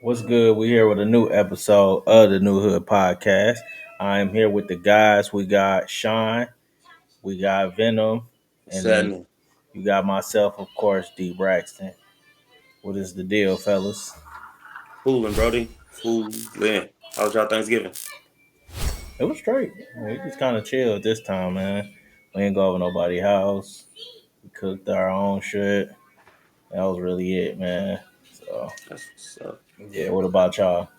What's good? We're here with a new episode of the New Hood Podcast. I am here with the guys. We got Shawn, we got Venom, and then Sadly. you got myself, of course, D Braxton. What is the deal, fellas? Fooling, Brody. Fooling. How was y'all Thanksgiving? It was straight. We just kind of chilled this time, man. We didn't go over nobody's house. We cooked our own shit. That was really it, man. So, That's what's up. yeah, what about y'all?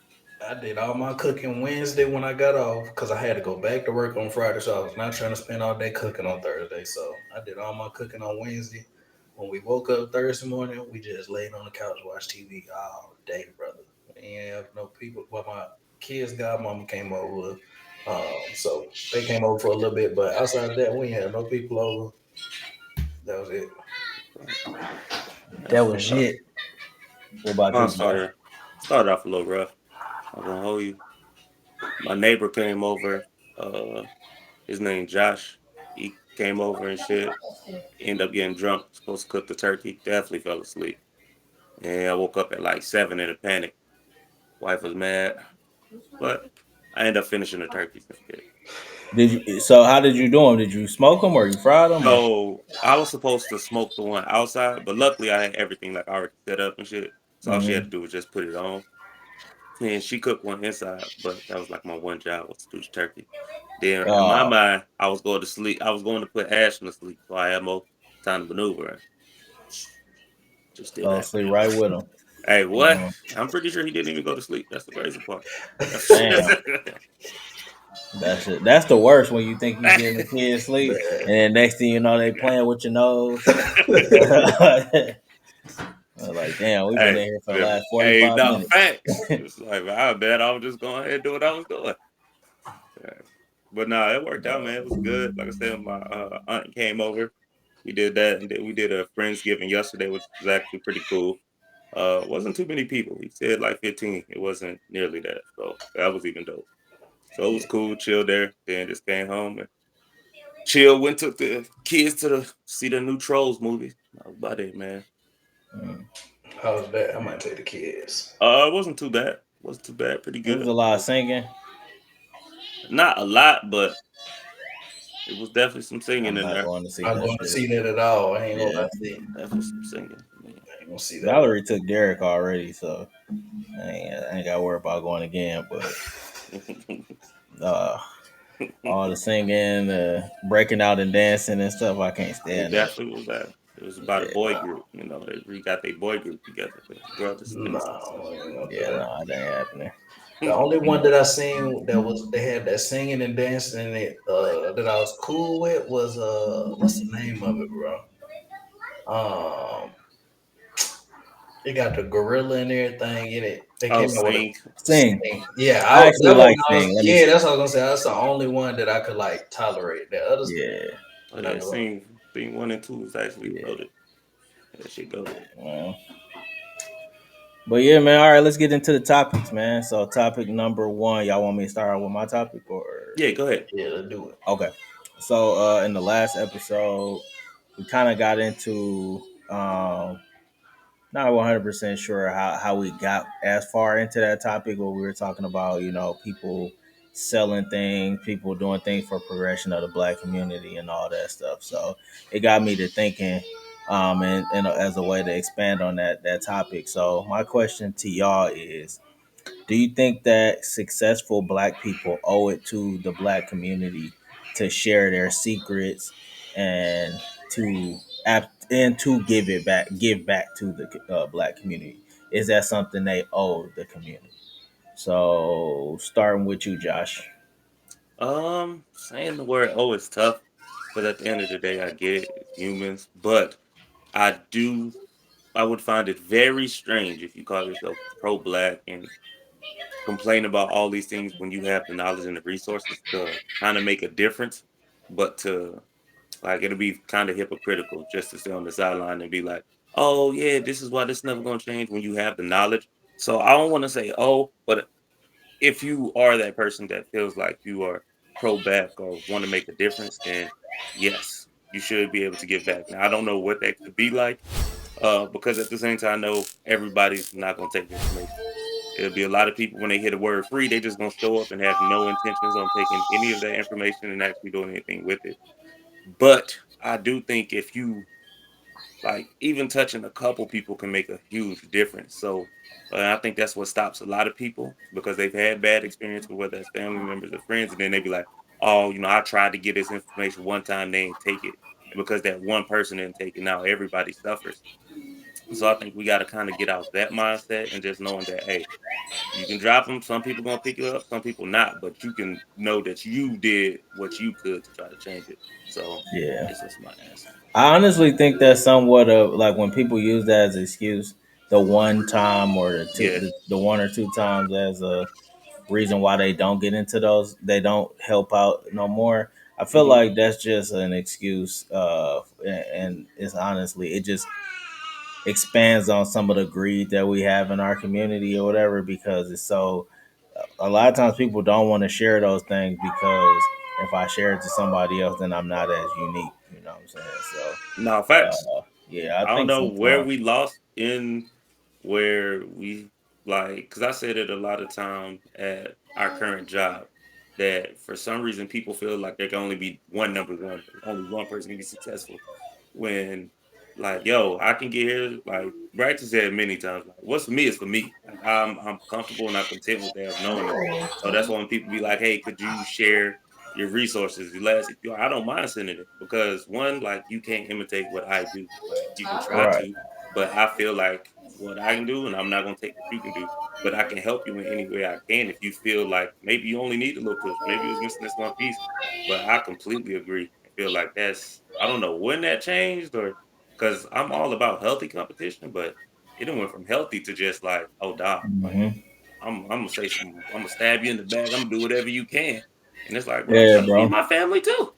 I did all my cooking Wednesday when I got off because I had to go back to work on Friday, so I was not trying to spend all day cooking on Thursday. So I did all my cooking on Wednesday. When we woke up Thursday morning, we just laid on the couch, watched TV all day, brother. We didn't have no people. Well, my kids' godmama came over, so they came over for a little bit. But outside of that, we ain't had no people over. That was it. That's That what's was up. it. What about Mine you, Josh? started off a little rough. I'm gonna hold you. My neighbor came over. His name Josh. He came over and shit. Ended up getting drunk. Supposed to cook the turkey. Definitely fell asleep. And I woke up at like 7 in a panic. Wife was mad, but I ended up finishing the turkeys and shit. Did you? So how did you do them? Did you smoke them or you fried them? Or So I was supposed to smoke the one outside, but luckily I had everything like already set up and shit. So all she had to Mhm. do was just put it on. And she cooked one inside, but that was like my one job was to do the turkey. Then in my Oh, mind, I was going to sleep. I was going to put Ashton to sleep, so I had more time to maneuver. Just still fell happened. asleep right with them. Hey, what? Mhm. I'm pretty sure he didn't even go to sleep. That's the crazy part. Damn, that's it. That's the worst when you think you getting the kids sleep, and Man. then next thing you know they playing with your nose. Like, damn, we've been in Hey, here for the yeah. last Hey, 45 no minutes. facts. It's like I bet I was just going ahead and do what I was doing. Yeah. But nah, it worked out, man. It was good. Like I said, my aunt came over. We did that, and then we did a friendsgiving yesterday, which was actually pretty cool. Wasn't too many people. He said like 15. It wasn't nearly that, so that was even dope. So it was Yeah. cool. Chill there. Then just came home and chill. Went took the kids to the see the new Trolls movie. That was about it, man. Mm. How was that? I might take the kids. It wasn't too bad. Wasn't too bad. Pretty It was good. a lot of singing. Not a lot, but it was definitely some singing I'm in not there. going to see I'm that going to shit. see that at all. I ain't gonna lie Yeah, to you. Definitely some singing. Man. I ain't gonna see that Valerie took Derek already, so I ain't got to worry about going again. But uh, all the singing, breaking out and dancing and stuff, I can't It stand that shit. definitely was that. It was about a Yeah, boy group. You know, they re got their boy group together. The brothers and no, sisters. I ain't gonna do yeah, that. no, that ain't happening. The only one that I seen that was they had that singing and dancing in it that I was cool with was what's the name of it, bro? Um, it got the gorilla and everything in it. They Oh, came out with a sing. Sing. yeah. I actually That one like I was sing. Let me yeah. see. That's what I was gonna say. That's the only one that I could like tolerate. The others, Yeah, Oh not yeah, doing. sing 1 and 2 is actually yeah. loaded. That shit goaded. Well, but yeah, man. All right, let's get into the topics, man. So, topic number one. Y'all want me to start out with my topic or? Yeah, go ahead. Yeah, let's do it. Okay. So, in the last episode, we kind of got into not 100% sure how we got as far into that topic where we were talking about, people selling things, people doing things for progression of the black community and all that stuff. So it got me to thinking, and as a way to expand on that topic. So my question to y'all is, do you think that successful black people owe it to the black community to share their secrets and to to give back to the black community? Is that something they owe the community? So, starting with you, Josh. Saying the word "oh" is tough, but at the end of the day, I get it. It's humans, but I do. I would find it very strange if you call yourself pro-black and complain about all these things when you have the knowledge and the resources to kind of make a difference, but to like it'll be kind of hypocritical just to sit on the sideline and be like, "Oh yeah, this is why this is never gonna change." When you have the knowledge, so I don't want to say "oh," but if you are that person that feels like you are pro-back or want to make a difference, then yes, you should be able to give back. Now I don't know what that could be like, Because at the same time, I know everybody's not gonna take the information. It'll be a lot of people when they hear the word free, they just gonna show up and have no intentions on taking any of that information and actually doing anything with it. But I do think if you like even touching a couple people can make a huge difference. So I think that's what stops a lot of people because they've had bad experiences, whether it's family members or friends, and then they be like, "Oh, I tried to get this information one time, they didn't take it," and because that one person didn't take it, now everybody suffers. So I think we got to kind of get out that mindset and just knowing that, hey, you can drop them. Some people gonna pick it up, some people not, but you can know that you did what you could to try to change it. So Yeah. it's just my answer. I honestly think that's somewhat of like when people use that as an excuse, the one time or Yeah. the one or two times as a reason why they don't get into those, they don't help out no more. I feel Hmm. like that's just an excuse, and it's honestly it just expands on some of the greed that we have in our community or whatever because it's so. A lot of times people don't want to share those things because if I share it to somebody else, then I'm not as unique. You know what I'm saying? So No facts. yeah, I I don't think know where sometimes. we lost in where we like because I said it a lot of time at our current job that for some reason people feel like there can only be one number one, only one person can be successful. When like yo, I can get here like Brax has said many times, like what's for me is for me. Like I'm comfortable and I'm content with that of knowing that. So that's why when people be like, hey, could you share your resources? I don't mind sending it because one, like you can't imitate what I do. Like you can try Right. to, but I feel like what I can do, and I'm not gonna take what you can do, but I can help you in any way I can. If you feel like maybe you only need a little push, maybe it was missing this one piece. But I completely agree. I feel like I don't know when that changed or because I'm all about healthy competition, but it done went from healthy to just like, oh, dog, like Hmm. I'm gonna say some, I'm gonna stab you in the back. I'm gonna do whatever you can, and it's like, bro, I'm Yeah, trying to feed bro. my family too.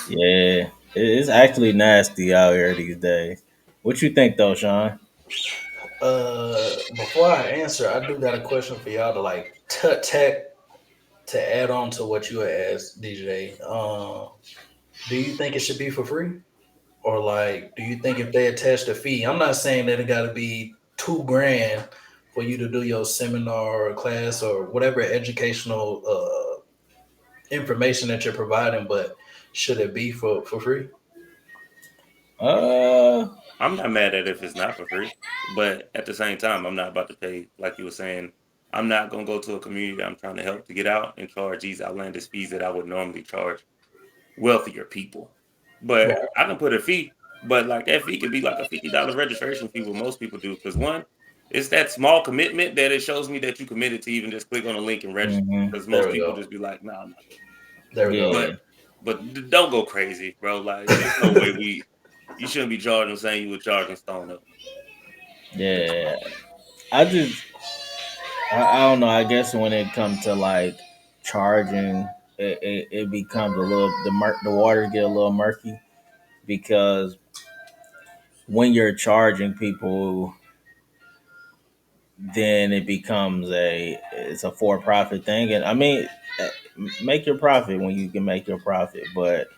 Yeah, it's actually nasty out here these days. What you think though, Sean? Before I answer, I do got a question for y'all to like tech to add on to what you asked, DJ. Do you think it should be for free, or like, do you think if they attach the fee? I'm not saying that it got to be 2 grand for you to do your seminar or class or whatever educational information that you're providing, but should it be for free? Uh, I'm not mad at it if it's not for free, but at the same time, I'm not about to pay like you were saying. I'm not gonna go to a community that I'm trying to help to get out and charge these outlandish fees that I would normally charge wealthier people. But Right. I can put a fee, but like that fee could be like a $50 registration fee, what most people do. Because one, it's that small commitment that it shows me that you committed to even just click on a link and register. hmm, Because There most we people go. just be like, nah, I'm not doing There we it. go. yeah, But don't go crazy, bro. Like, there's no way you shouldn't be charging saying you were charging Stone up. That's my yeah. opinion. I just, I don't know. I guess when it comes to like charging, it becomes a little the waters get a little murky because when you're charging people, then it becomes it's a for profit thing, and I mean, eh, make your profit when you can make your profit, but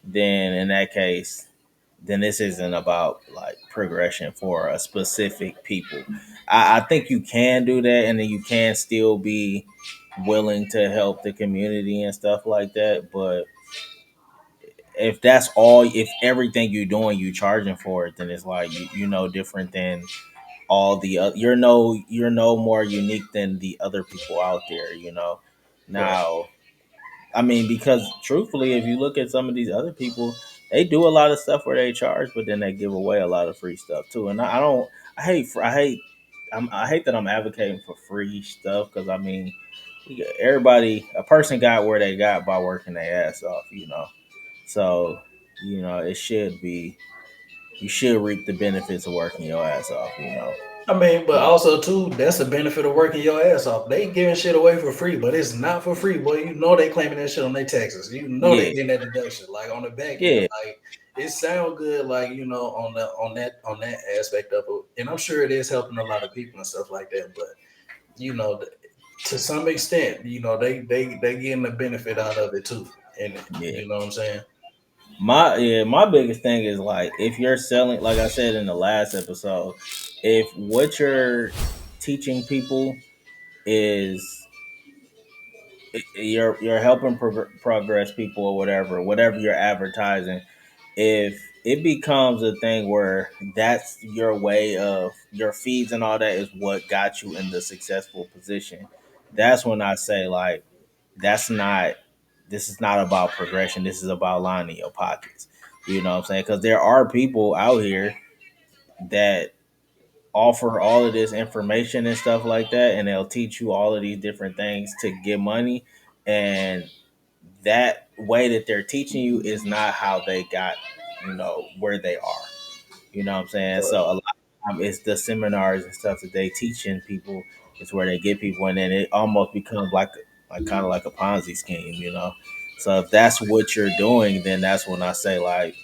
then in that case, then this isn't about like progression for a specific people. I think you can do that, and then you can still be willing to help the community and stuff like that. But if that's all, if everything you're doing, you charging for it, then it's like you know different than all the other. You're no more unique than the other people out there. You know. Right. Now I mean, because truthfully, if you look at some of these other people, they do a lot of stuff where they charge, but then they give away a lot of free stuff too. And I don't, I hate that I'm advocating for free stuff because I mean, a person got where they got by working their ass off, you know. So, it should be, you should reap the benefits of working your ass off, you know. I mean, but But also too, that's the benefit of working your ass off. They giving shit away for free, but it's not for free, boy. You know they claiming that shit on their taxes. You know they yeah, getting that deduction, like on the back end. yeah, Like it sound good, like on that aspect of it, and I'm sure it is helping a lot of people and stuff like that. But you know, to some extent, they getting the benefit out of it too, and yeah. you know what I'm saying. my biggest thing is like if you're selling, like I said in the last episode, if what you're teaching people is you're helping progress people or whatever you're advertising, if it becomes a thing where that's your way of your feeds and all that is what got you in the successful position, that's when I say like that's not this is not about progression, this is about lining your pockets. You know what I'm saying? Because there are people out here that offer all of this information and stuff like that, and they'll teach you all of these different things to get money, and that way that they're teaching you is not how they got, where they are. You know what I'm saying? So Right. a lot of time it's the seminars and stuff that they teaching people is where they get people, and then it almost becomes like kind of like a Ponzi scheme, you know. So if that's what you're doing, then that's when I say like,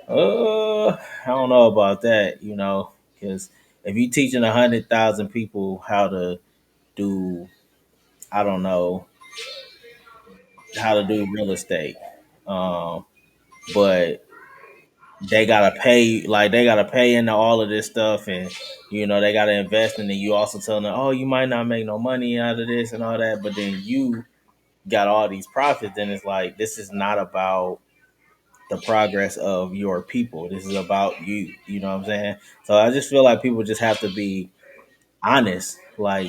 I don't know about that, because if you teaching 100,000 people how to do, I don't know, how to do real estate, um, but they gotta pay into all of this stuff, and they gotta invest, and then you also tell them, oh, you might not make no money out of this and all that, but then you got all these profits. Then it's like this is not about the progress of your people. This is about you. You know what I'm saying? So I just feel like people just have to be honest. Like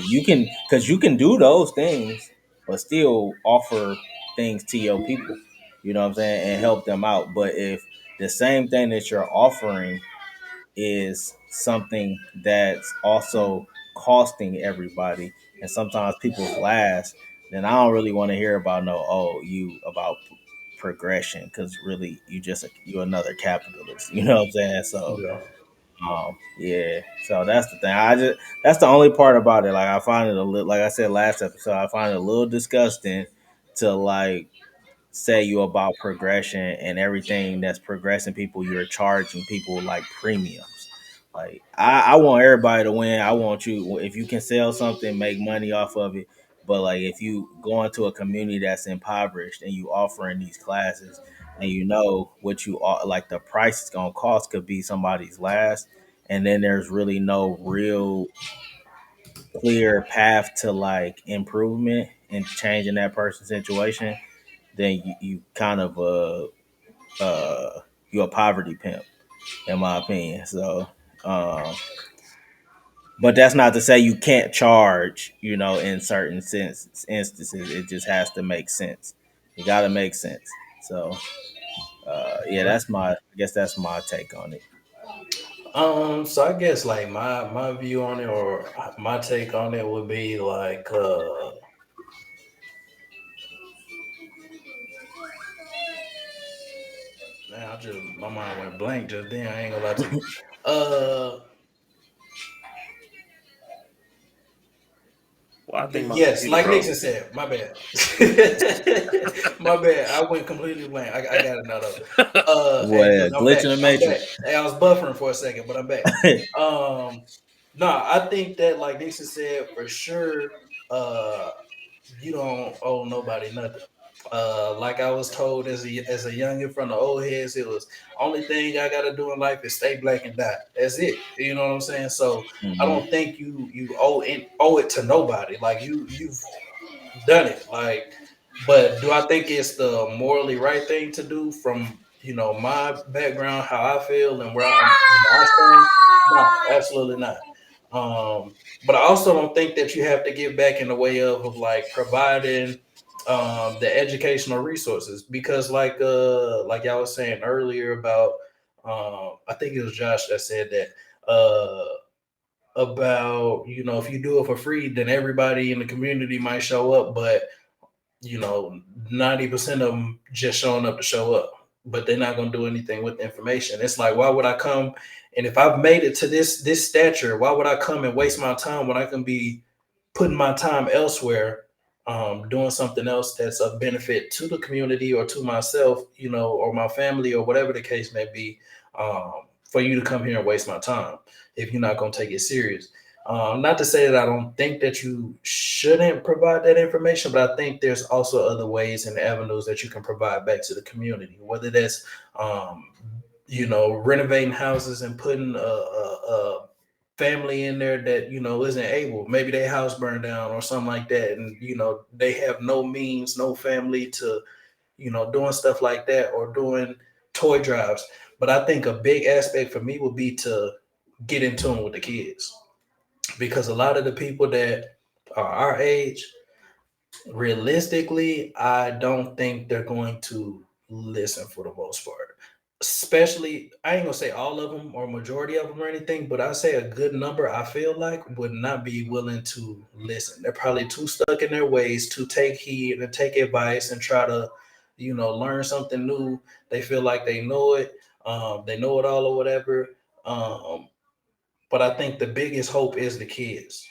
because you can do those things, but still offer things to your people. You know what I'm saying, and help them out. But if the same thing that you're offering is something that's also costing everybody, and sometimes people's last, then I don't really want to hear about no, you about progression, because really you another capitalist. You know what I'm saying? So Yeah. yeah, so that's the thing. That's the only part about it. Like I find it a little, like I said last episode, I find it a little disgusting to like say you about progression and everything that's progressing people, you're charging people like premiums. Like I want everybody to win. I want you, if you can sell something, make money off of it. But like if you go into a community that's impoverished and you offering these classes, and what you are, like the price it's gonna cost could be somebody's last, and then there's really no real clear path to like improvement and changing that person's situation, then you kind of you're a poverty pimp, in my opinion. So, um, but that's not to say you can't charge, in certain instances. It just has to make sense. You got to make sense. So, yeah, Right. I guess that's my take on it. So I guess like my view on it or my take on it would be like man, my mind went blank just then. I ain't gonna lie to you. Uh Well, I think my yes, computer like broke. Nixon said, my bad. My bad. I went completely blank. I got it now though. Hey, Well, look, I'm glitch back. in the I'm back. matrix. Hey, I was buffering for a second, but I'm back. Um, no, I think that like Nixon said for sure. You don't owe nobody nothing. Like I was told as a youngin from the old heads, it was only thing I gotta do in life is stay black and die. That's it. You know what I'm saying? So I Hmm. don't think you owe it to nobody. Like you've done it. Like, but do I think it's the morally right thing to do from my background, how I feel, and where I stand? No, absolutely not. But I also don't think that you have to give back in the way of like providing the educational resources because like y'all was saying earlier about I think it was Josh that said that about if you do it for free then everybody in the community might show up, but you know, 90% of them just showing up to show up, but they're not going to do anything with the information. It's like, why would I come? And if I've made it to this stature, why would I come and waste my time when I can be putting my time elsewhere, doing something else that's of benefit to the community or to myself, or my family or whatever the case may be, for you to come here and waste my time if you're not going to take it serious. Not to say that I don't think that you shouldn't provide that information, but I think there's also other ways and avenues that you can provide back to the community, whether that's um, renovating houses and putting a family in there that isn't able. Maybe their house burned down or something like that, and they have no means, no family to doing stuff like that or doing toy drives. But I think a big aspect for me would be to get in tune with the kids because a lot of the people that are our age, realistically, I don't think they're going to listen for the most part. Especially, I ain't gonna say all of them or majority of them or anything, but I say a good number. I feel like would not be willing to listen. They're probably too stuck in their ways to take heed and take advice and try to, learn something new. They feel like they know it, they know it all or whatever. Um, but I think the biggest hope is the kids.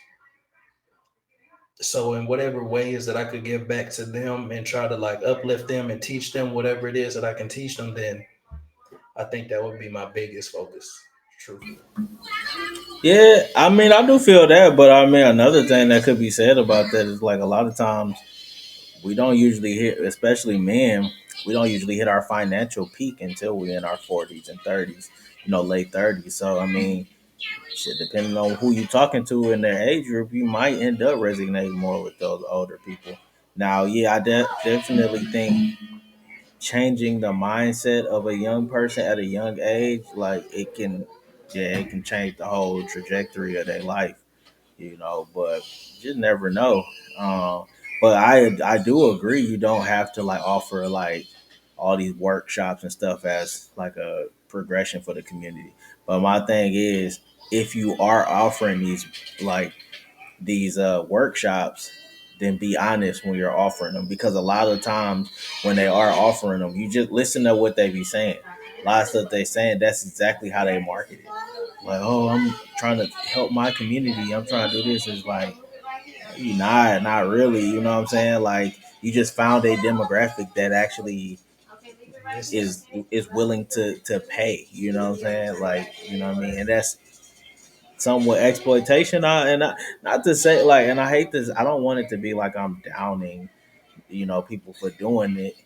So in whatever ways that I could give back to them and try to like uplift them and teach them whatever it is that I can teach them, then I think that would be my biggest focus, truthfully. Yeah, I mean, I do feel that, but I mean, another thing that could be said about that is like a lot of times we don't usually hit, especially men, we don't usually hit our financial peak until we're in our 40s and 30s, late 30s. So, I mean, shit, depending on who you're talking to in their age group, you might end up resonating more with those older people. Now, yeah, I definitely think changing the mindset of a young person at a young age, like it can change the whole trajectory of their life, but you just never know. Um, but I do agree you don't have to like offer like all these workshops and stuff as like a progression for the community. But my thing is, if you are offering like these workshops, then be honest when you're offering them, because a lot of times when they are offering them, you just listen to what they be saying. A lot of stuff they saying, that's exactly how they market it. Like, oh, I'm trying to help my community, I'm trying to do this. It's like, you not really, you know what I'm saying? Like, you just found a demographic that actually is willing to pay, you know what I'm saying? Like, you know what I mean? And that's somewhat exploitation. Not to say like, and I hate this. I don't want it to be like I'm downing, people for doing it,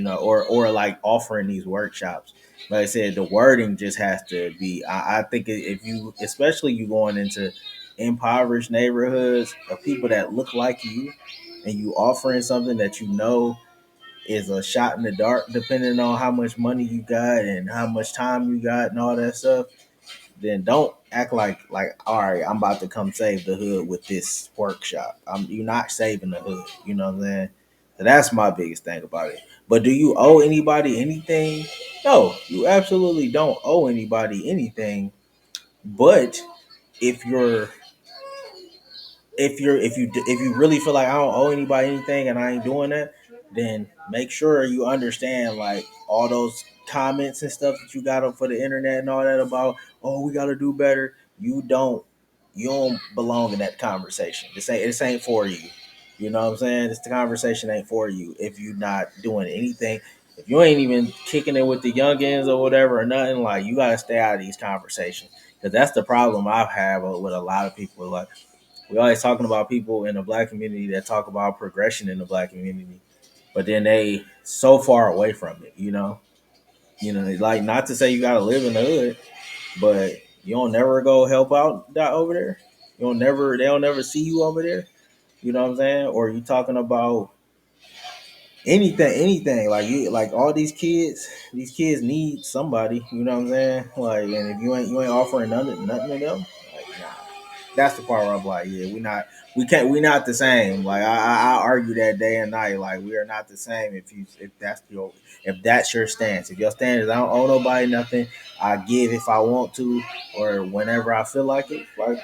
or like offering these workshops. Like I said, the wording just has to be. I think if you, especially you going into impoverished neighborhoods of people that look like you, and you offering something that is a shot in the dark, depending on how much money you got and how much time you got and all that stuff, then don't act like all right, I'm about to come save the hood with this workshop. You're not saving the hood. You know what I'm saying? So that's my biggest thing about it. But do you owe anybody anything? No, you absolutely don't owe anybody anything. But if you're if you really feel like I don't owe anybody anything and I ain't doing that, then make sure you understand like all those comments and stuff that you got up for the internet and all that about, oh, we gotta do better. You don't belong in that conversation. This ain't for you. You know what I'm saying? The conversation ain't for you if you're not doing anything. If you ain't even kicking it with the youngins or whatever or nothing, like, you gotta stay out of these conversations, because that's the problem I've had with a lot of people. Like, we always talking about people in the black community that talk about progression in the black community, but then they so far away from it. Like, not to say you gotta live in the hood, but you don't never go help out over there. They don't never see you over there. You know what I'm saying? Or you talking about anything like like all these kids need somebody. You know what I'm saying? Like, and if you ain't offering nothing to them, like, nah. That's the part where I'm like, yeah, we not the same. Like, I argue that day and night. Like, we are not the same. If that's your stance. If your stance is I don't owe nobody nothing, I give if I want to or whenever I feel like it. Like,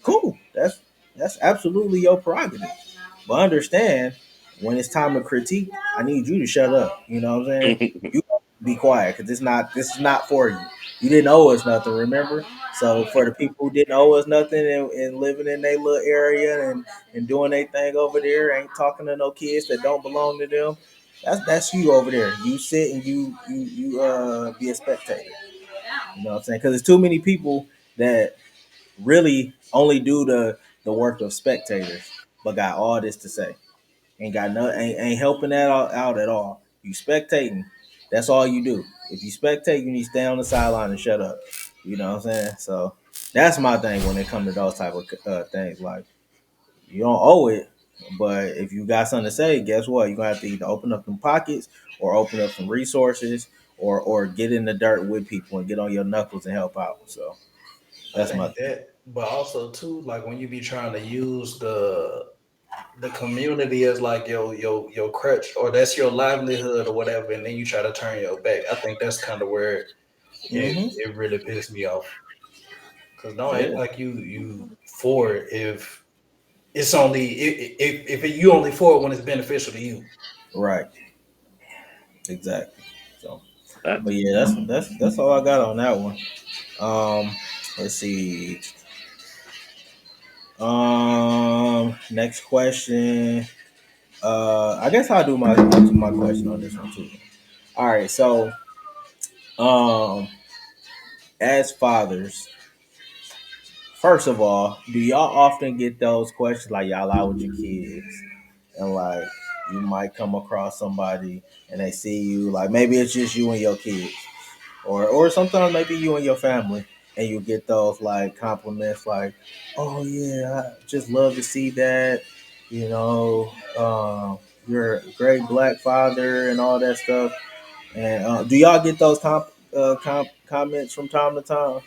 cool. That's absolutely your prerogative. But understand, when it's time to critique, I need you to shut up. You know what I'm saying? You be quiet, because this is not for you. You didn't owe us nothing, remember? So for the people who didn't owe us nothing and living in their little area and doing their thing over there, ain't talking to no kids that don't belong to them. That's you over there. You sit and you be a spectator. You know what I'm saying? Because there's too many people that really only do the work of spectators, but got all this to say. Ain't got no ain't helping that out at all. You spectating. That's all you do. If you spectate, you need to stay on the sideline and shut up. You know what I'm saying? So that's my thing when it comes to those type of things. Like you don't owe it, but if you got something to say, guess what? You're gonna have to either open up some pockets or open up some resources or get in the dirt with people and get on your knuckles and help out. So I that's my think thing. that, but also too, like when you be trying to use the community as like your crutch, or that's your livelihood or whatever, and then you try to turn your back. I think that's kind of where Hmm. it really pissed me off. Cause don't act Yeah. like you for it if it's only if you only for it when it's beneficial to you. Right. Exactly. So, That but yeah, that's all I got on that one. Let's see. Next question. I guess I'll do my question on this one too. All right. So, um, as fathers, first of all, do y'all often get those questions like y'all out with your kids, and like you might come across somebody and they see you like maybe it's just you and your kids, or sometimes maybe you and your family, and you get those like compliments like, "Oh yeah, I just love to see that," you know, you're a great black father and all that stuff. And do y'all get those comments from time to time?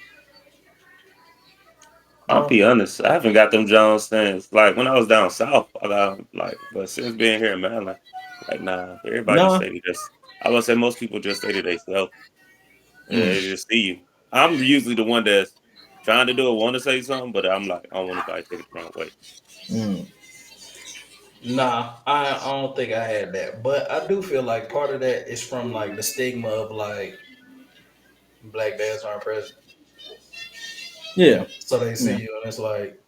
I'll No. be honest, I haven't got them Jones since like when I was down south. I got like, but since being here in Maryland, like nah, everybody just No. say they just. I would say most people just say to themselves. They Mm, just see you. I'm usually the one that's trying to do it, want to say something, but I'm like, I don't want anybody to take it the wrong way. mm. Nah, I don't think I had that, but I do feel like part of that is from like the stigma of like black dads aren't present, Yeah. so they see Yeah. you and it's like,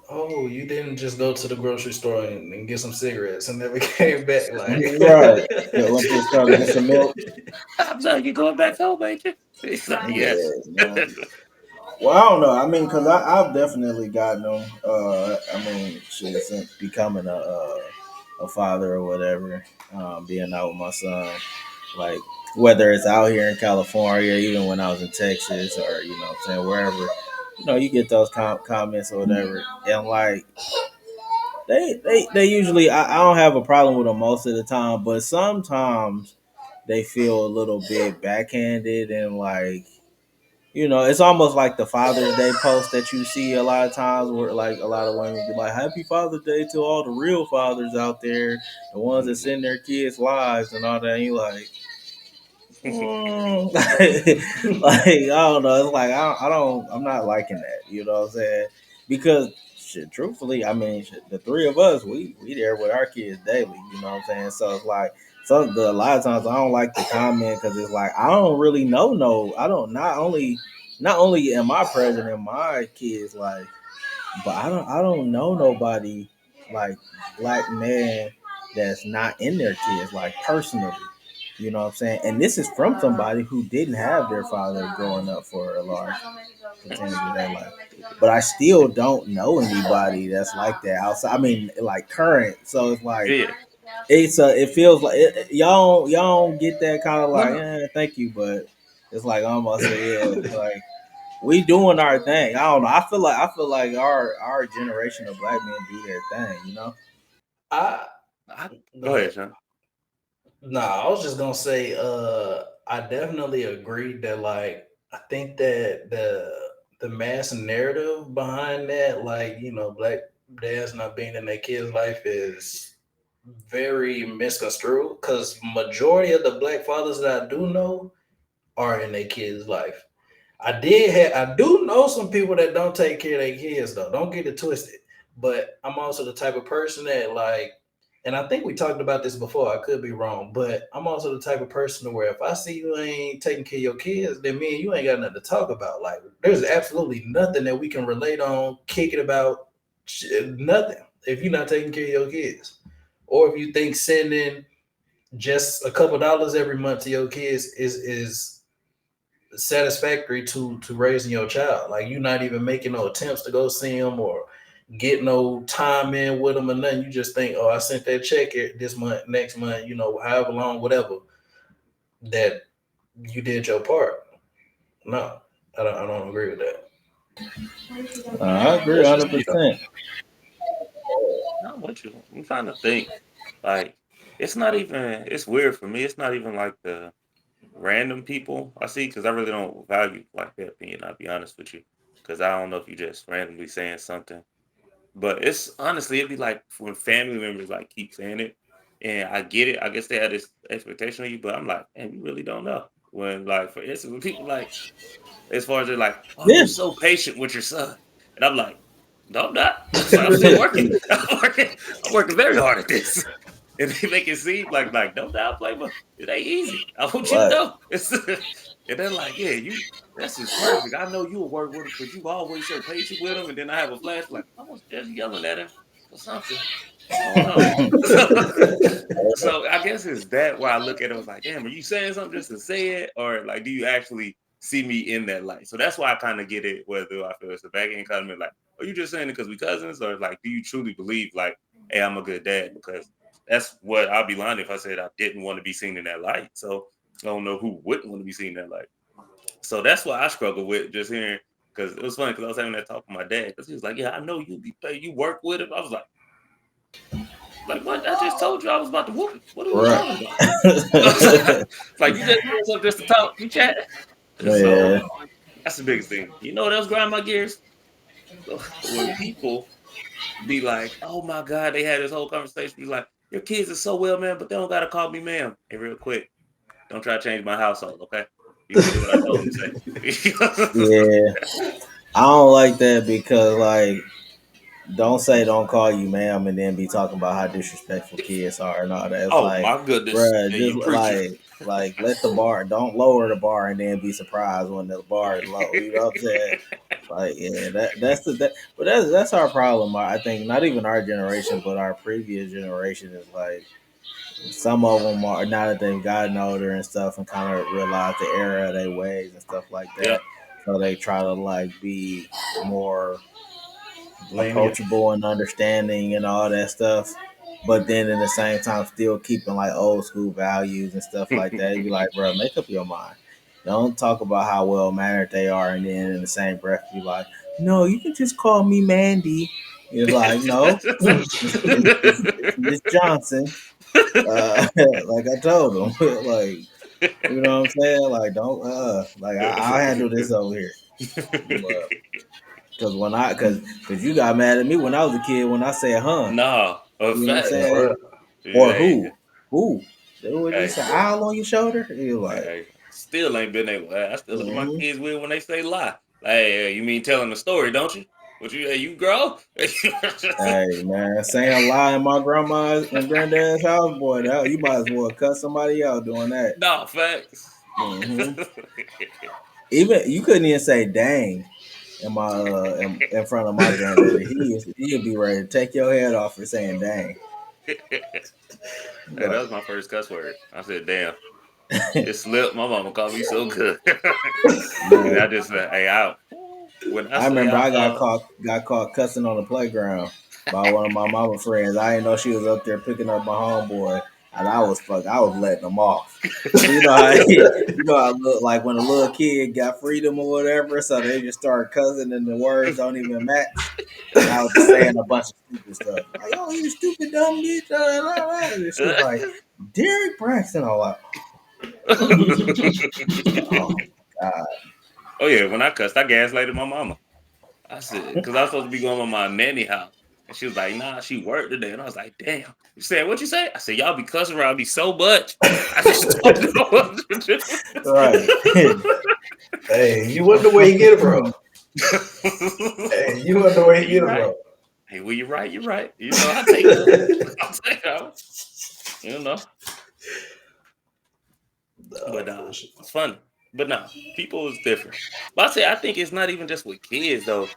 oh, you didn't just go to the grocery store and get some cigarettes and never came back. Like, Right. Yeah, went to the store to get some milk. I'm sorry, you going back home, ain't you? He's like, yes. Yes, man. Well, I don't know. I mean, because I've definitely gotten them. I mean, shit, since becoming a father or whatever, being out with my son, like whether it's out here in California, even when I was in Texas, or you know, what I'm saying wherever, you get those comments or whatever, and like they usually, I don't have a problem with them most of the time, but sometimes they feel a little bit backhanded and like it's almost like the Father's Day post that you see a lot of times where like a lot of women be like, Happy Father's Day to all the real fathers out there, the ones that send their kids lives and all that. And you like, like I don't know. It's like I'm not liking that. You know what I'm saying? Because shit, truthfully, I mean, shit, the three of us, we there with our kids daily. You know what I'm saying? So it's like a lot of times I don't like the comment because it's like I don't really know. No, I don't. Not only am I present in my kids' life, but I don't know nobody like black man that's not in their kids like personally. You know what I'm saying? And this is from somebody who didn't have their father growing up for a large percentage of their life. But I still don't know anybody that's like that outside. I mean, like current. So it's like Yeah. it feels like y'all don't get that kind of like, no, thank you, but it's like almost yeah, like we doing our thing. I don't know. I feel like our generation of black men do their thing. I I, go go ahead, ahead. Sean. Nah, I was just gonna say, I definitely agree that like I think that the mass narrative behind that, like, black dads not being in their kids' life is very misconstrued because majority of the black fathers that I do know are in their kids' life. I do know some people that don't take care of their kids though. Don't get it twisted. But I'm also the type of person that like, and I think we talked about this before. I could be wrong, but I'm also the type of person where if I see you ain't taking care of your kids, then me and you ain't got nothing to talk about. Like, there's absolutely nothing that we can relate on, kick it about, nothing. If you're not taking care of your kids, or if you think sending just a couple dollars every month to your kids is satisfactory to raising your child. Like you're not even making no attempts to go see him or get no time in with him or nothing. You just think, oh, I sent that check this month, next month, however long, whatever, that you did your part. No, I don't agree with that. I agree That's just me though. 100%. Not what you. I'm trying to think. Like, it's not even. It's weird for me. It's not even like the random people I see because I really don't value like their opinion. I'll be honest with you, because I don't know if you just randomly saying something. But it's honestly, it'd be like when family members like keep saying it, and I get it. I guess they had this expectation of you, but I'm like, man, you really don't know. When like, for instance, when people like, as far as they're like, oh, Yeah. you're so patient with your son, and I'm like, no, I'm not. It's like I'm still working. I'm working. I'm working very hard at this. And they make it seem like no downplay, but it ain't easy. I want you to Right. know. It's, and they're like, yeah, you that's just perfect. I know you'll work with him because you always so patient with him. And then I have a flash like I was just yelling at him for something. What's going on? So I guess it's that why I look at it was like, damn, are you saying something just to say it? Or like do you actually see me in that light? So that's why I kind of get it, whether I feel it's a back end comment, like, are you just saying it because we cousins? Or like, do you truly believe like, hey, I'm a good dad? Because that's what I'll be lying if I said I didn't want to be seen in that light. So I don't know who wouldn't want to be seen in that light. So that's why I struggle with just hearing because it was funny because I was having that talk with my dad because he was like, yeah, I know you be paid, you work with him. I was like what? I just told you I was about to whoop him. What are we Right. talking about? It's like you just doing something just to talk, you chat. So Yeah. that's the biggest thing. You know what else grind my gears? When people be like, oh my God, they had this whole conversation. Be like, your kids are so well, man, but they don't gotta call me ma'am. Hey, real quick, don't try to change my household, okay? You can say what I told him to say. Yeah. I don't like that because like don't say don't call you ma'am and then be talking about how disrespectful kids are and all that. It's Oh like, my goodness. bruh, Hey, just you preaching. like let the bar don't lower the bar and then be surprised when the bar is low. You know what I'm saying? Like, yeah, but that's our problem. I think not even our generation, but our previous generation is like some of them are now that they've gotten older and stuff and kind of realize the error of their ways and stuff like Yeah. that. So they try to like be more Lenient. approachable and understanding and all that stuff. But then in the same time, still keeping like old school values and stuff like that. You'd be like, bro, make up your mind. Don't talk about how well mannered they are, and then in the same breath, be like, no, you can just call me Mandy. It's like, no, it's Miss Johnson. Like I told them, like you know what I'm saying. Like don't, like I'll handle this over here. But because because you got mad at me when I was a kid when I said, huh. Nah, You know what I'm facts. saying? Or Or Hey, who? There was hey, just an owl on your shoulder. You like, hey, still ain't been able. I still look at my mm-hmm. kids weird when they say lie. Like, hey, you mean telling the story, don't you? What you? Hey, you grow? Hey man, saying lie in my grandma's and granddad's house, boy, that you might as well cut somebody out doing that. Nah, facts. Hmm. Even you couldn't even say dang in front of my granddaddy. He'd be ready to take your head off for saying dang. Hey, that Like, was my first cuss word. I said, "Damn, it slipped." My mama called me so good, and I man, just said, "Hey, out." When I I say remember I, I got caught cussing on the playground by one of my mama friends. I didn't know she was up there picking up my homeboy, and I was letting them off. You know how you know how I look like when a little kid got freedom or whatever, so they just start cussing and the words don't even match. And I was just saying a bunch of stupid stuff. Like, oh, you stupid dumb bitch. And she was like, Derek Braxton. I'm like, oh God. oh yeah, when I cussed, I gaslighted my mama. I said, because I was supposed to be going to my nanny house. And she was like, nah, she worked today. And I was like, damn. You said, what you say? I said, y'all be cussing around me so much. I just don't know what to do. Right. hey, you wonder where you get it from. Hey, you wonder where you You get it right. from. Hey, well, you're right. You're right. You know, I take that one. I'll take that one. You know, but For sure. it's funny. But no, people is different. But I think it's not even just with kids though.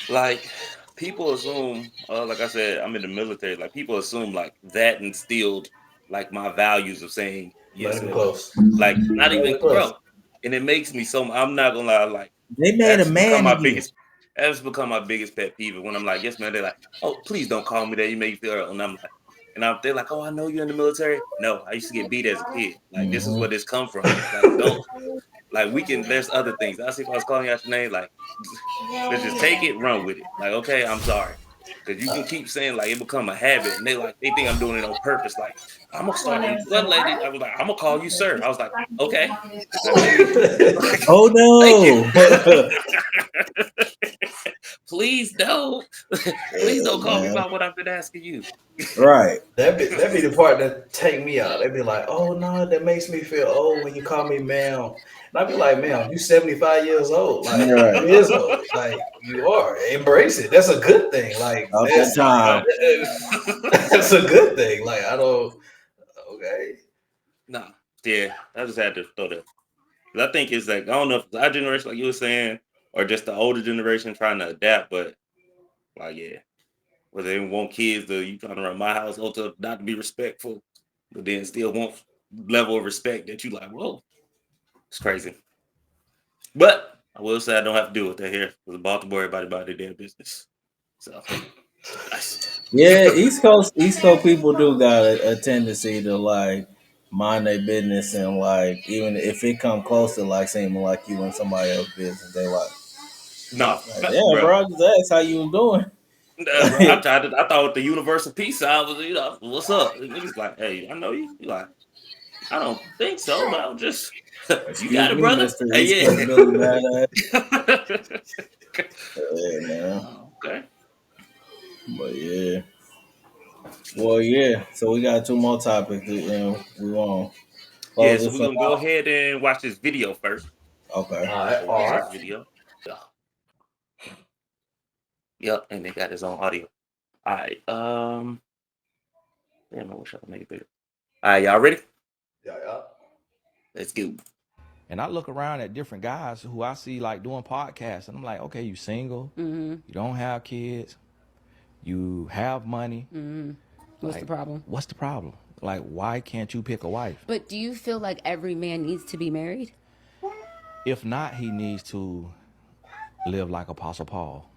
Like people assume, like I said, I'm in the military. Like people assume like that instilled like my values of saying Not yes even or no. close. Like not Not even even close. bro. and it makes me so. I'm not gonna lie, like They made a that's become man my again. biggest. That's become my biggest pet peeve. When I'm like, yes, man, they're like, oh, please don't call me that. You make me feel. And I'm like, they're like, oh, I know you're in the military. No, I used to get beat as a kid. Like this is Hmm. where this come from. Like don't like we can. There's other things. I see if I was calling you out your name. Like let's just take it, run with it. Like okay, I'm sorry. Cause you can keep saying like it become a habit, and they think I'm doing it on purpose. Like I'm gonna start. And one lady, I was like, I'm gonna call you sir. I was like, okay, I know you. Oh Thank you. no! Please don't. Please don't Yeah, call me man. about what I've been asking you. Right, That be the part that take me out. They be like, "Oh no, that makes me feel old when you call me ma'am." And I be like, "Ma'am, you 75 years old. Like you right. is old. Like you are. Embrace it. That's a good thing. Like About that time. Yup. that's a good thing. Like I don't. Okay. Nah. Yeah, I just had to throw that. 'Cause I think it's like I don't know if it's our generation, like you were saying, or just the older generation trying to adapt. But like, yeah, whether they want kids to you trying to run my household to not to be respectful, but then still want level of respect that you like. Whoa, it's crazy. But I will say I don't have to deal with that here because Baltimore, everybody about their damn business. So nice. Yeah, East Coast people do got a tendency to like mind their business and like even if it come close to like seeming like you in somebody else's business, they No, like yeah, bro. bro, just ask how you was doing. Bro, I Like, tried to. I thought the universal peace sign was, what's up? And niggas like, hey, I know you. You like, I don't think so, but I'll just, you excuse got it, me, brother. Mister East Hey, Coast Billy Badass. yeah. Yeah, man. Oh, okay. But yeah, well, yeah. So we got two more topics. We want to Yeah, close so this we're one gonna go out. ahead and watch this video first. Okay. All right. So All watch right. this video. Yeah. Yep, and they got his own audio. All right. Damn, I wish I could make it bigger. All right, y'all ready? Yeah. Yeah. Let's go. And I look around at different guys who I see like doing podcasts, and I'm like, okay, you single, you don't have kids, you have money. What's the Like, problem? what's the problem? Like, why can't you pick a wife? But do you feel like every man needs to be married? If not, he needs to live like Apostle Paul.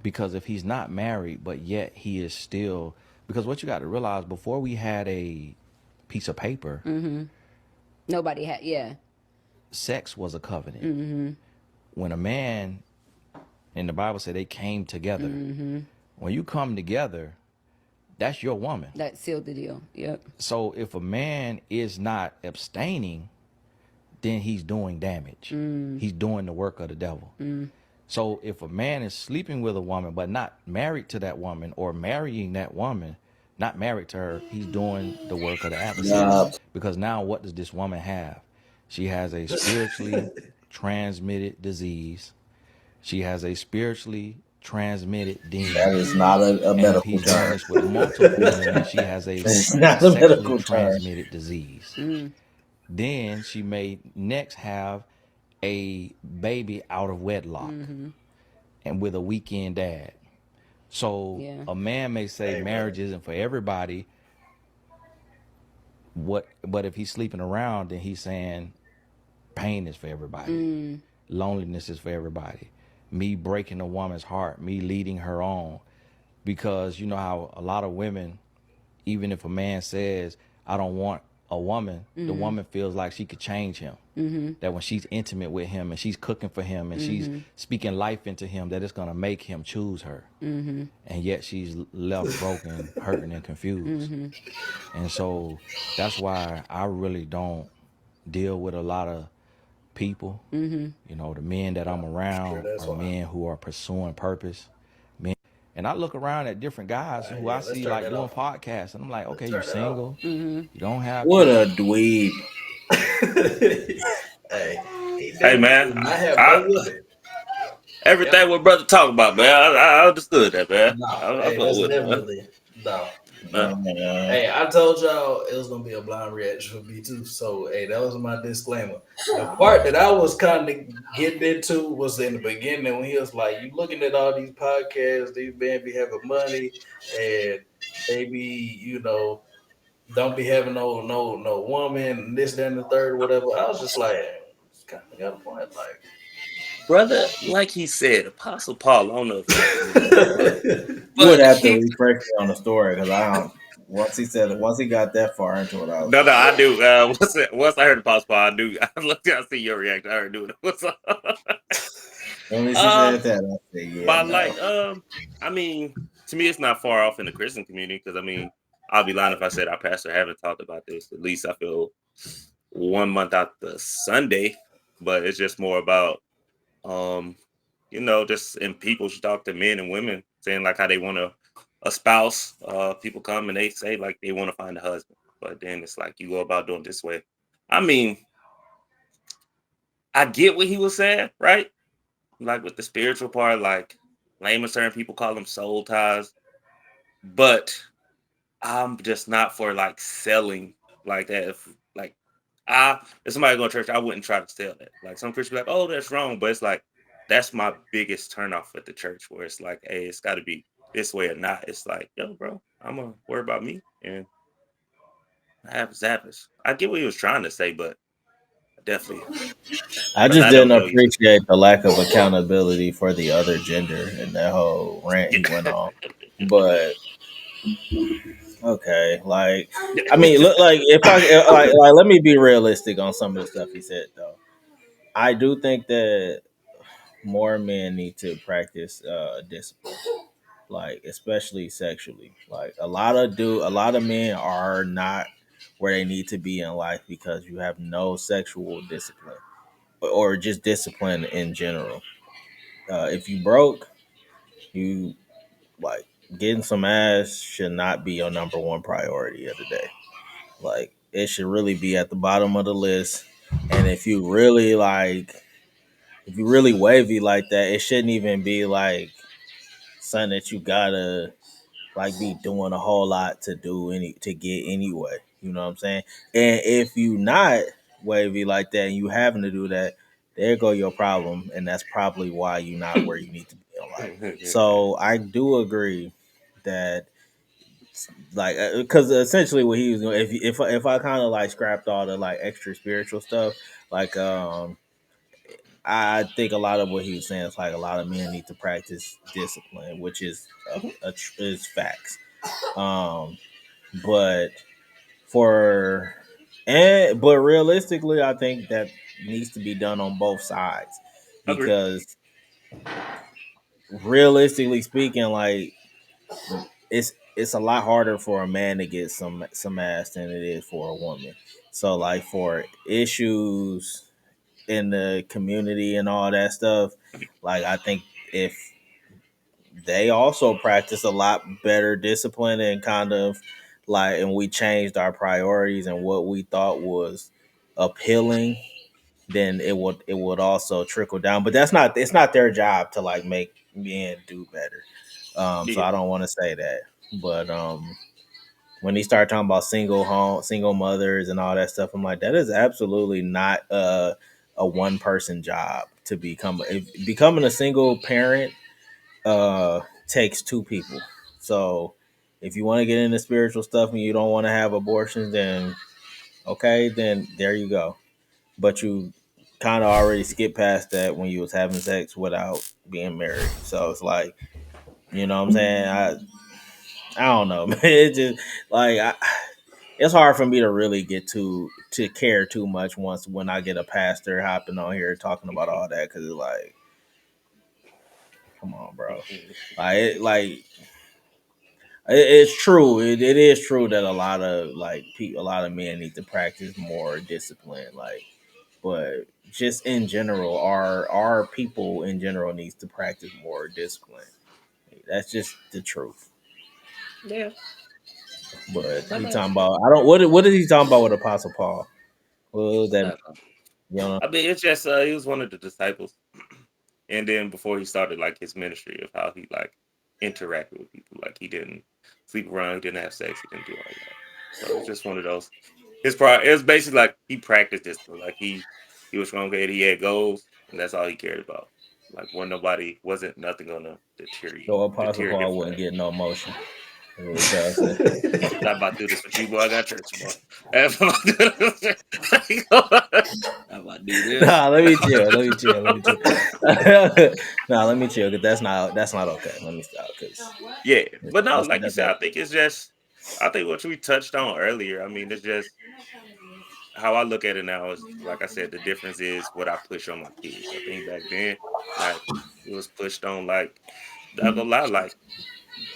Because if he's not married, but yet he is still, because what you got to realize before we had a piece of paper, Nobody had, yeah. sex was a covenant. When a man, in the Bible said they came together, when you come together, that's your woman. That sealed the deal. Yep. So if a man is not abstaining, then he's doing damage. He's doing the work of the devil. So if a man is sleeping with a woman but not married to that woman, or marrying that woman, not married to her, he's doing the work of the adversary. Yeah. Because now what does this woman have? She has a spiritually transmitted disease. She has a spiritually transmitted That demon. is not a And if medical he's doing term. this with multiple women, she has a It's not a sexually medical term. transmitted disease. Then she may next have a baby out of wedlock and with a weekend dad. So Yeah. a man may say Amen. marriage isn't for everybody. But if he's sleeping around, then he's saying pain is for everybody. Loneliness is for everybody. Me breaking a woman's heart, me leading her on. Because you know how a lot of women, even if a man says, I don't want a woman, the woman feels like she could change him. That when she's intimate with him and she's cooking for him and she's speaking life into him, that it's going to make him choose her. And yet she's left broken, hurting, and confused. And so that's why I really don't deal with a lot of people. You know, the men that I'm Sure. around That's are why. men who are pursuing purpose. And I look around at different guys who I Yeah. Let's see turn like that doing off. podcasts, and I'm like, Let's okay, you turn that off. single, you don't have What kids. a dweeb. Hey, he Hey did man, not have no I women. Yep. everything what brother talk about, man. I understood that, man. No. I Hey, fuck that's with it, man. definitely no. Man. Oh, man. Hey, I told y'all it was gonna be a blind reaction for me too. So hey, that was my disclaimer. The part that I was kind of getting into was in the beginning when he was like, "You looking at all these podcasts, these men be having money, and they be, don't be having no woman, this, that, and the third, whatever." I was just like, kind of got a point. Like, brother. Like he said, Apostle Paul. I don't know if y'all familiar with him, You would but have to he refresh me on the story because I don't. Once he got that far into it, I was no, no, like, I yeah. knew. Once I heard Apostle Paul, I knew. I looked, I see your reaction. I already knew it. What's up? When she said um, that, I said, yeah, But no. like, I mean, to me, it's not far off in the Christian community because I mean, I'll be lying if I said our pastor haven't talked about this. At least I feel 1 month out the Sunday, but it's just more about, um, just in people should talk to men and women saying like how they want a spouse. People come and they say like they want to find a husband, but then it's like you go about doing it this way. I mean, I get what he was saying, right? Like with the spiritual part, like layman certain people call them soul ties. But I'm just not for like selling like that. If somebody going to church, I wouldn't try to sell that. Like some Christians be like, oh, that's wrong. But it's like that's my biggest turnoff at the church where it's like, hey, it's gotta be this way or not. It's like, yo, bro, I'm gonna worry about me and happens. I get what he was trying to say, but definitely I but just I didn't don't know you. appreciate the lack of accountability for the other gender and that whole rant he went on. But okay, like I mean, look, like if I like, let me be realistic on some of the stuff he said though. I do think that more men need to practice discipline, like especially sexually. Like a lot of men are not where they need to be in life because you have no sexual discipline or just discipline in general. If you broke, you like getting some ass should not be your number one priority of the day. Like it should really be at the bottom of the list. And if you really wavy like that, it shouldn't even be like something that you gotta like be doing a whole lot to get anyway. You know what I'm saying? And if you not wavy like that and you having to do that, there go your problem, and that's probably why you're not where you need to be in life. So I do agree that like because essentially what he was doing, if I kind of like scrapped all the like extra spiritual stuff, like I think a lot of what he was saying is like a lot of men need to practice discipline, which is is facts. Um, but for but realistically, I think that needs to be done on both sides Agree. because realistically speaking, like it's a lot harder for a man to get some ass than it is for a woman. So like for issues in the community and all that stuff, like I think if they also practice a lot better discipline and kind of like and we changed our priorities and what we thought was appealing, then it would also trickle down. But it's not their job to like make men do better. So Yeah. I don't want to say that. But when he started talking about single mothers and all that stuff, I'm like, that is absolutely not a one person job to becoming a single parent takes two people. So if you want to get into spiritual stuff and you don't want to have abortions, then okay, then there you go. But you kind of already skipped past that when you was having sex without being married. So it's like, you know what I'm saying? I don't know, man. It just like it's hard for me to really get to care too much once when I get a pastor hopping on here talking about all that because it's like, come on, bro. It's true. It is true that a lot of a lot of men need to practice more discipline. Like, but just in general, our people in general needs to practice more discipline. That's just the truth. Yeah. But But he talking about I don't what is he talking about with Apostle Paul? What was that? uh, You know, I mean, it's just he was one of the disciples, and then before he started like his ministry of how he like interacted with people, like he didn't sleep around, he didn't have sex, he didn't do all that. So it's just one of those. It was basically like he practiced this, like he was strong, he had goals, and that's all he cared about. Like when nobody wasn't nothing gonna so Apostle deter him Paul from wouldn't that. get no motion. Chelsea. I'm about to do this with you, boy. I got church tomorrow. I'm about to do this. Nah, let me chill. Let me chill. Let me chill. Nah, let me chill. Cause that's not okay. Let me stop. Cause Yeah, but no, that's like you that said, that. I think it's just, I think what we touched on earlier. I mean, it's just how I look at it now is, like I said, the difference is what I push on my kids. I think back then, like it was pushed on, like not gonna lie, like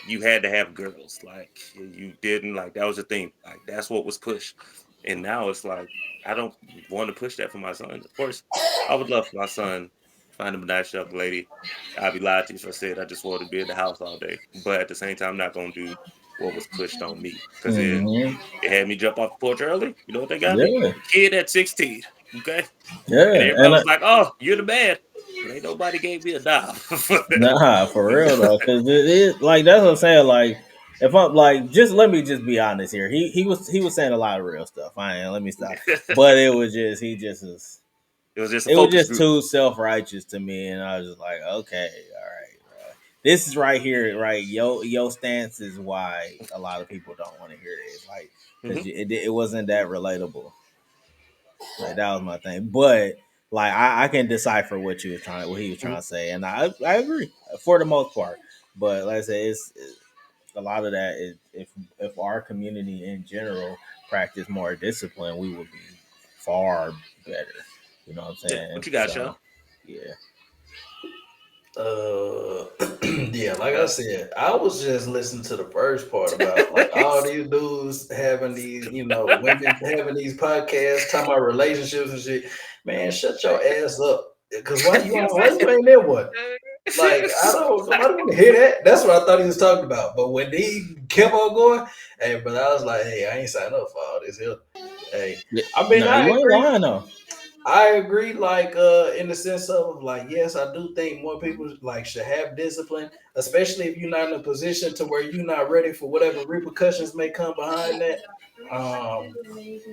you had to have girls. Like you didn't, like that was the thing. Like that's what was pushed. And now it's like I don't want to push that for my son. Of course, I would love for my son to find him a nice young lady. I'd be lied to you if I said I just wanted to be in the house all day. But at the same time, I'm not gonna do what was pushed on me. Cause Mm-hmm. it had me jump off the porch early. You know what they got me? Yeah, A kid at 16. Okay. And yeah, everybody was like, "Oh, you're the man." But ain't nobody gave me a dime. nah, for real though, because it is like that's what I'm saying. Like, if I'm like, just let me just be honest here. He was saying a lot of real stuff. I ain't. Let me stop. But it was just he just is. It was just a It was focus just group. too self righteous to me, and I was just like, okay, all right, bro. This is right here, right? Yo stance is why a lot of people don't want to hear it, like, because Mhm. it wasn't that relatable. Like that was my thing, but like I can decipher what he was trying Mhm. to say, and I agree for the most part. But like I say, it's a lot of that is if our community in general practice more discipline, we would be far better. You know what I'm Yeah. saying? What you got, Shawn? So yeah. Uh, yeah, like I said, I was just listening to the first part about like all these dudes having these, women having these podcasts talking about relationships and shit. Man, shut your ass up. Cause why you ain't there one? Like, I don't nobody want to hear that. That's what I thought he was talking about. But when he kept on going, hey, but I was like, hey, I ain't signed up for all this here. Hey, Yeah. I mean, Nah, I you ain't agree. lying though. I agree, like in the sense of like, yes, I do think more people like should have discipline, especially if you're not in a position to where you're not ready for whatever repercussions may come behind that. Um,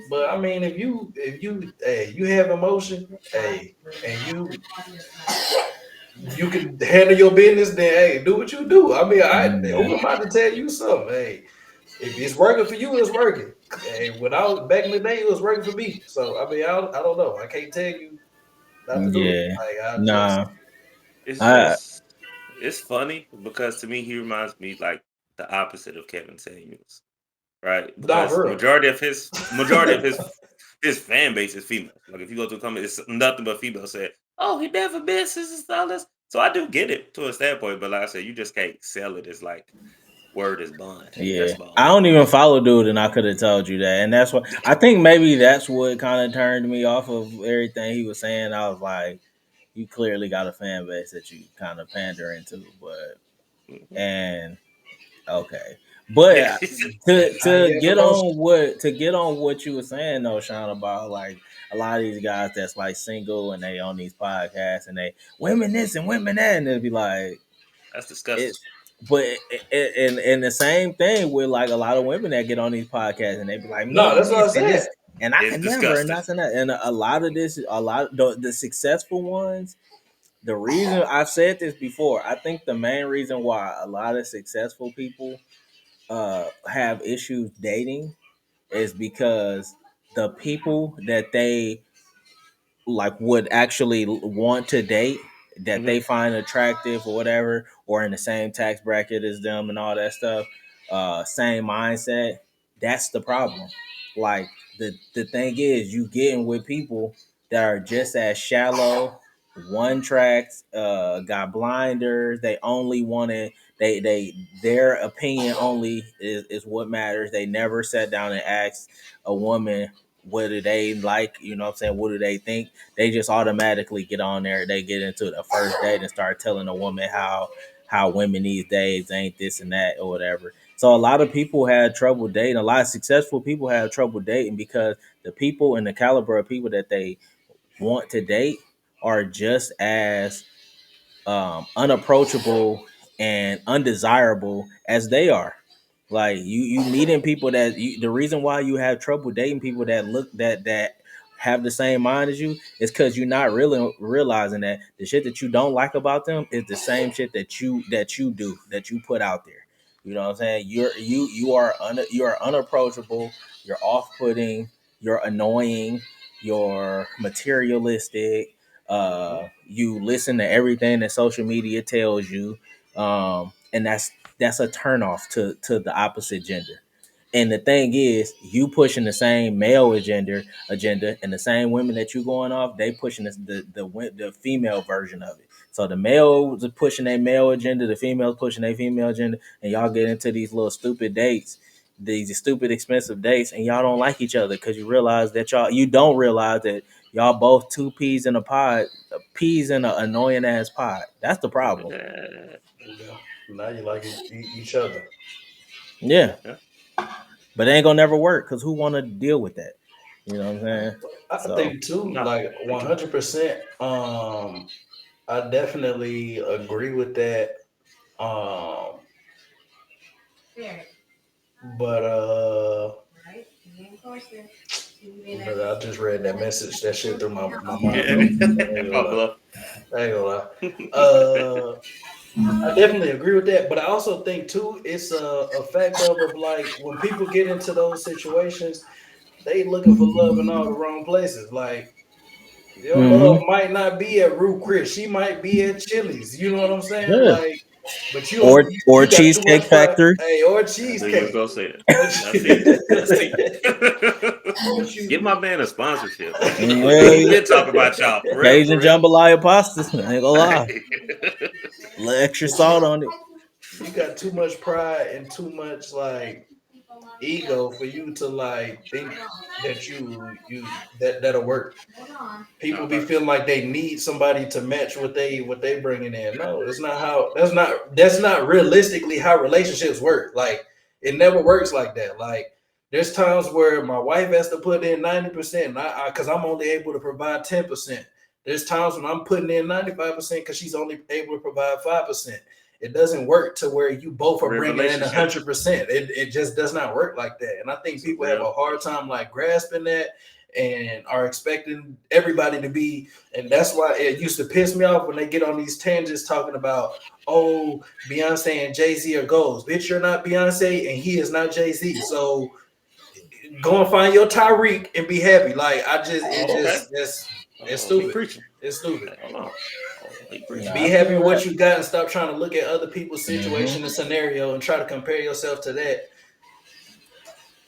but I mean, if you hey, you have emotion, hey, and you can handle your business, then hey, do what you do. I mean, Yeah, who am I to tell you something? Hey, if it's working for you, it's working. Hey, when I was back in the day, it was working for me. So I mean, I don't know. I can't tell you not to do it. yeah. Like I just Nah, It's I just, it's funny because to me he reminds me like the opposite of Kevin Samuels, right? not Because for majority of his fan base is female. Like if you go to a comment, it's nothing but female saying, "Oh, he never misses and all this." So I do get it to a standpoint, but like I said, you just can't sell it as like word is bond. Yeah, That's my I only don't thing. even follow dude, and I could have told you that, and that's what I think. Maybe that's what kind of turned me off of everything he was saying. I was like, you clearly got a fan base that you kind of pander into, but Mhm. and okay, but Yeah. and now he to has get emotion. on what you were saying though, Sean, about like a lot of these guys that's like single and they on these podcasts and they women this and women that, and they'll be like, That's disgusting. it's but and the same thing with like a lot of women that get on these podcasts and they be like No, me and that's what I this and said. this and I It's can never and disgusting. that's and that and a lot of this a lot the successful ones. The reason I've said this before, I think the main reason why a lot of successful people have issues dating is because the people that they like would actually want to date that Hmm. they find attractive or whatever, or in the same tax bracket as them and all that stuff, same mindset. That's the problem. Like the thing is, you getting with people that are just as shallow, one tracks, got blinders. They only wanted their opinion only is what matters. They never sat down and asked a woman what do they like, you know what I'm saying? What do they think? They just automatically get on there. They get into the first date and start telling a woman how women these days ain't this and that or whatever. So a lot of people had trouble dating. A lot of successful people have trouble dating because the people and the caliber of people that they want to date are just as unapproachable and undesirable as they are. Like you meeting people the reason why you have trouble dating people that look that have the same mind as you is because you're not really realizing that the shit that you don't like about them is the same shit that you do that you put out there. You know what I'm saying? You are unapproachable. You're off putting. You're annoying. You're materialistic. You listen to everything that social media tells you, and that's a turnoff to the opposite gender. And the thing is, you pushing the same male agenda, and the same women that you going off, they pushing the female version of it. So the males are pushing their male agenda, the females pushing their female agenda, and y'all get into these little stupid dates, these stupid expensive dates, and y'all don't like each other because you don't realize that y'all both two peas in a pod, peas in an annoying ass pod. That's the problem. Yeah. Yeah. Now you like each other. Yeah, Yeah. but it ain't gonna never work because who want to deal with that? You know what I'm saying? I So think too, No, like me too. 100%. I definitely agree with that. Um, but brother, I just read that message. That shit through my mind Yeah. though. I ain't gonna My lie. bluff. I ain't gonna lie. Uh, I definitely agree with that, but I also think too, it's a fact of like when people get into those situations, they looking for love in all the wrong places. Like your love hmm might not be at Ruth Chris, she might be at Chili's. You know what I'm saying? yeah, Like, but or you got too Cheesecake much pride. Factory. Hey, or I knew you was cheesecake. gonna say it. But I see it. I see you, it. but Get you my man a sponsorship. Look, Yeah, he been talking about y'all for real, for Cajun real. jambalaya pasta. I ain't gonna lie, Hey. a little extra but you salt on it. you got too much pride and too much like ego for you to like think that that'll work. People Not be first. feeling like they need somebody to match what they bringing in. No, it's not how. That's not realistically how relationships work. Like it never works like that. Like there's times where my wife has to put in 90%, because I'm only able to provide 10%. There's times when I'm putting in 95% because she's only able to provide 5%. It doesn't work to where you both are Real bringing in a relationship. 100%. It just does not work like that. And I think It's a people have real a hard relationship. time like grasping that and are expecting everybody to be. And that's why it used to piss me off when they get on these tangents talking about, oh, Beyonce and Jay-Z are goals. Bitch, you're not Beyonce and he is not Jay-Z. So go and find your Tyreek and be happy. Like I just it Oh, okay. just it's Oh, he stupid. preaching. It's stupid. Hell no. Oh, he preaching. Nah, Be I happy feel with that. what you got and stop trying to look at other people's situation and hmm scenario and try to compare yourself to that.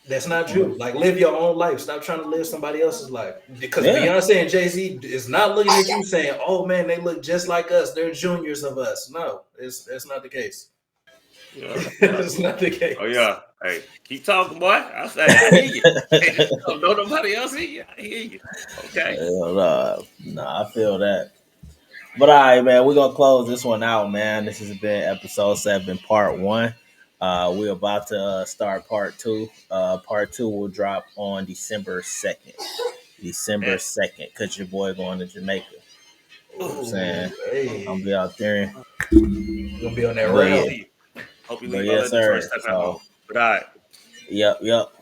That's not you. Like live your own life. Stop trying to live somebody else's life. Because Yeah, Beyonce and Jay-Z is not looking at you saying, "Oh man, they look just like us. They're juniors of us." No, that's not the case. Yeah, yeah. That's not the Oh case. yeah. Hey, keep talking, boy. I say I hear you. Hey, don't nobody else hear you. I hear you. Okay. Hell nah, I feel that. But all right, man, we're gonna close this one out, man. This has been episode 7, part 1. We're about to start part 2. Part 2 will drop on December 2nd. December Bet. 2nd, cause your boy going to Jamaica. You know what I'm Ooh, saying? I'll hey, be out there. you're gonna be on that Hope But you yeah, rail. leave. Hope you but leave all yes, that Detroit sir. stuff at So home. But all right. yep.